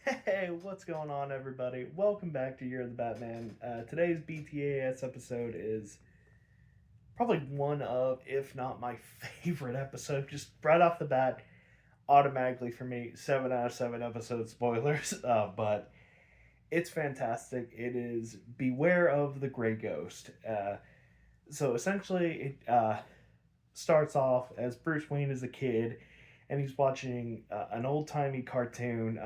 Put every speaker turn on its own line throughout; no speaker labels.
Hey, what's going on, everybody? Welcome back to Year of the Batman. Today's BTAS episode is probably one of, if not my favorite episode, just right off the bat, automatically for me, 7 out of 7 episode spoilers, but it's fantastic. It is Beware of the Grey Ghost. So essentially, it starts off as Bruce Wayne is a kid, and he's watching an old timey cartoon.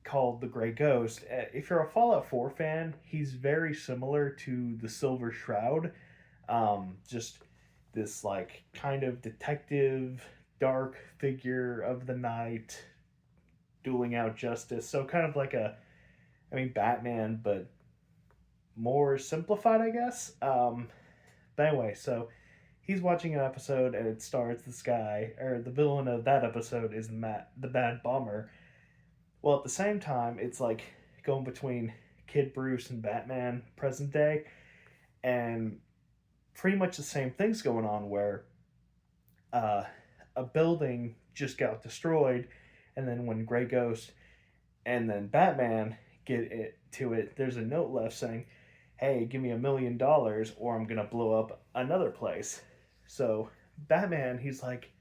Called The Grey Ghost. If you're a Fallout 4 fan, he's very similar to the Silver Shroud. Just this, like, kind of detective, dark figure of the night, dueling out justice. So, kind of like Batman, but more simplified, I guess. But anyway, so he's watching an episode and it stars this guy, or the villain of that episode is the Bad Bomber. Well, at the same time, it's like going between Kid Bruce and Batman present day, and pretty much the same things going on where uh, a building just got destroyed, and then when Grey Ghost and then Batman get it to it, there's a note left saying, "Hey, give me $1 million, or I'm gonna blow up another place." So Batman, he's like,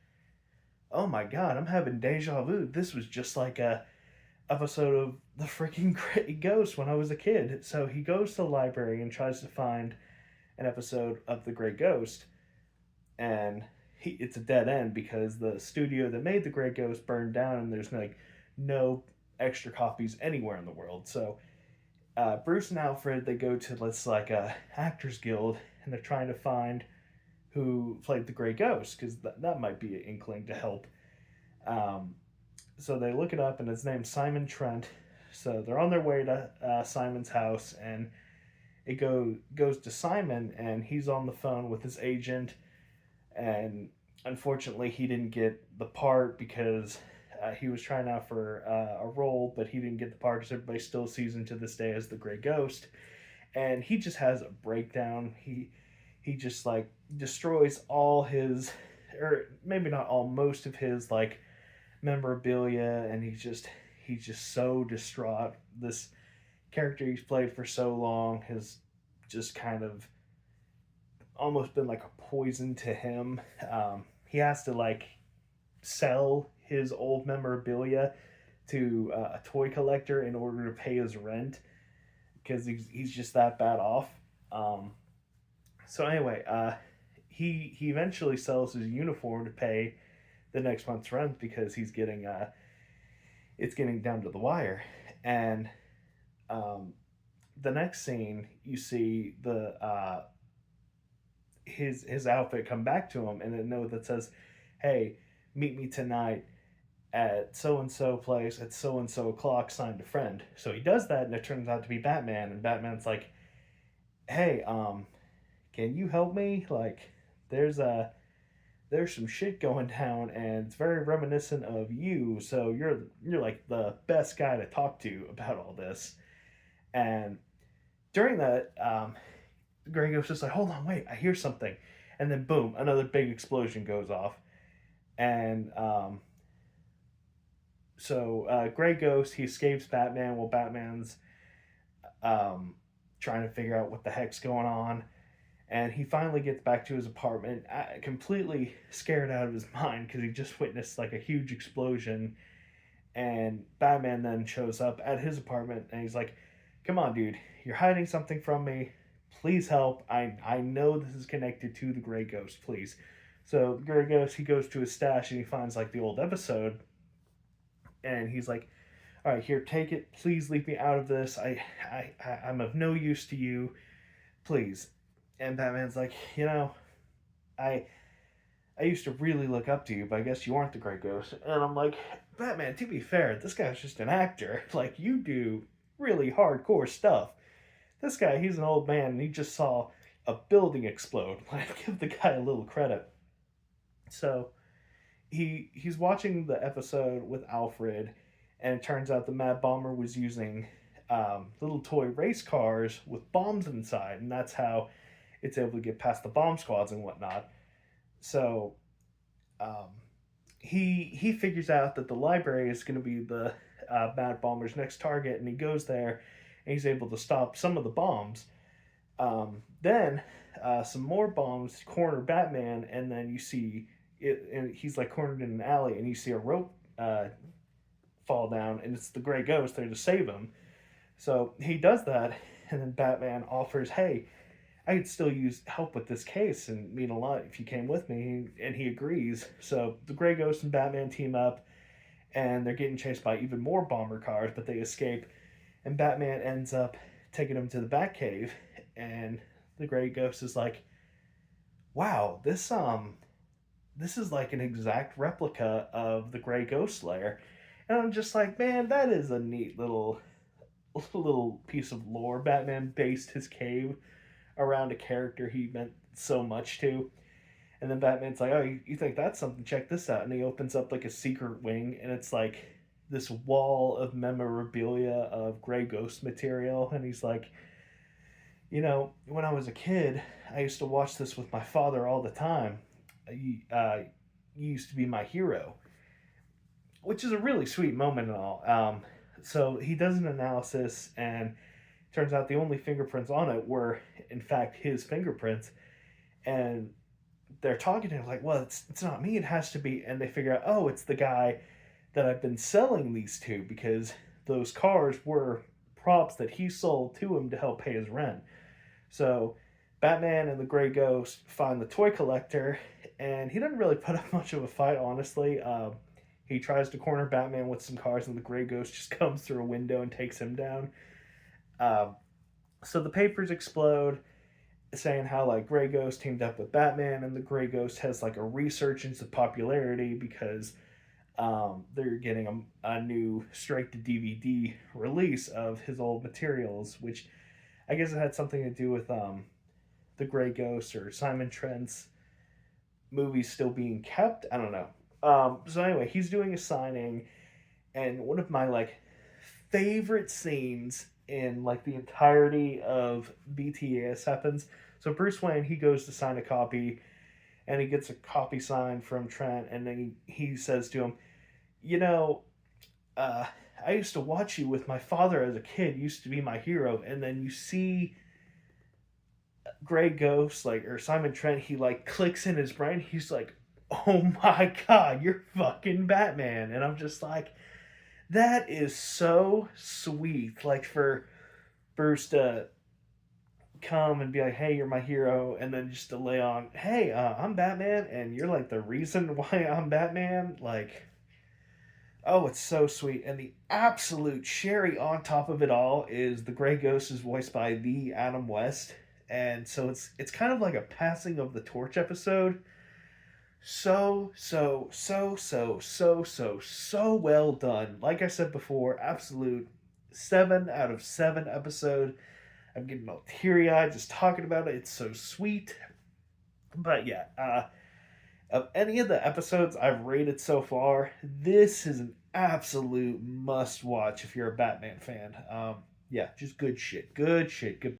"Oh my god, I'm having deja vu. This was just like a episode of the freaking Grey Ghost when I was a kid." So he goes to the library and tries to find an episode of the Grey Ghost, and it's a dead end because the studio that made the Grey Ghost burned down, and there's like no extra copies anywhere in the world. So Bruce and Alfred, they go to this like a actors guild, and they're trying to find who played the Grey Ghost because that might be an inkling to help. Um, so they look it up, and his name's Simon Trent. So they're on their way to Simon's house, and it goes to Simon, and he's on the phone with his agent, and unfortunately he didn't get the part because he was trying out for a role, but he didn't get the part because everybody still sees him to this day as the Grey Ghost, and he just has a breakdown. He just like destroys all his, or maybe not all, most of his like memorabilia, and he's just so distraught. This character he's played for so long has just kind of almost been like a poison to him. He has to like sell his old memorabilia to a toy collector in order to pay his rent because he's just that bad off. Um, so anyway, he eventually sells his uniform to pay the next month's rent because he's getting it's getting down to the wire. And um, the next scene, you see the his outfit come back to him, and a note that says, "Hey, meet me tonight at so and so place at so and so o'clock. Signed a friend." So he does that, and it turns out to be Batman. And Batman's like, "Hey, can you help me? Like, there's a there's some shit going down, and it's very reminiscent of you. So you're like the best guy to talk to about all this." And during that, Grey Ghost is like, "Hold on, wait, I hear something," and then boom, another big explosion goes off, and Grey Ghost, he escapes Batman while Batman's um, trying to figure out what the heck's going on, and he finally gets back to his apartment, completely scared out of his mind because he just witnessed like a huge explosion. And Batman then shows up at his apartment, and he's like, "Come on, dude, you're hiding something from me. Please help. I know this is connected to the Grey Ghost. Please." So the Grey Ghost, he goes to his stash and he finds like the old episode, and he's like, "All right, here, take it. Please leave me out of this. I'm of no use to you. Please." And Batman's like, I I used to really look up to you, but I guess you aren't the Grey Ghost." And I'm like, "Batman, to be fair, this guy's just an actor. Like, you do really hardcore stuff. This guy, he's an old man, and he just saw a building explode. Like, give the guy a little credit." So he's watching the episode with Alfred, and it turns out the Mad Bomber was using little toy race cars with bombs inside, and that's how it's able to get past the bomb squads and whatnot. So um, he figures out that the library is going to be the Mad Bomber's next target, and he goes there, and he's able to stop some of the bombs. Then some more bombs corner Batman, and then you see it, and he's like cornered in an alley, and you see a rope fall down, and it's the Gray Ghost there to save him. So he does that, and then Batman offers, "Hey, I could still use help with this case and mean a lot if you came with me," and he agrees. So the Gray Ghost and Batman team up, and they're getting chased by even more bomber cars, but they escape, and Batman ends up taking them to the Batcave, and the Gray Ghost is like, "Wow, this is like an exact replica of the Gray Ghost Lair," and I'm just like, man, that is a neat little piece of lore. Batman based his cave around a character he meant so much to. And then Batman's like, "Oh, you think that's something? Check this out." And he opens up like a secret wing, and it's like this wall of memorabilia of Gray Ghost material. And he's like, when I was a kid, I used to watch this with my father all the time. You used to be my hero, which is a really sweet moment and all. So he does an analysis, and turns out the only fingerprints on it were, in fact, his fingerprints. And they're talking to him like, "Well, it's not me. It has to be." And they figure out, oh, it's the guy that I've been selling these to, because those cars were props that he sold to him to help pay his rent. So Batman and the Gray Ghost find the toy collector, and he doesn't really put up much of a fight, honestly. He tries to corner Batman with some cars, and the Gray Ghost just comes through a window and takes him down. So the papers explode, saying how like Gray Ghost teamed up with Batman, and the Gray Ghost has like a resurgence of popularity because they're getting a new straight to DVD release of his old materials, which I guess it had something to do with the Gray Ghost or Simon Trent's movies still being kept. I don't know. So anyway, he's doing a signing, and one of my like favorite scenes in like the entirety of BTAS happens. So Bruce Wayne, he goes to sign a copy, and he gets a copy signed from Trent, and then he says to him, I used to watch you with my father as a kid. You used to be my hero. And then you see Gray Ghost, like, or Simon Trent, he like clicks in his brain. He's like, "Oh my God, you're fucking Batman." And I'm just like, that is so sweet. Like for Bruce to come and be like, "Hey, you're my hero," and then just to lay on, "Hey, I'm Batman, and you're like the reason why I'm Batman." Like, oh, it's so sweet. And the absolute cherry on top of it all is the Gray Ghost is voiced by the Adam West. And so it's kind of like a passing of the torch episode. So well done. Like I said before, absolute 7 out of 7 episode. I'm getting all teary-eyed just talking about it. It's so sweet. But yeah, of any of the episodes I've rated so far, this is an absolute must-watch if you're a Batman fan. Yeah, just good shit. Good shit. Good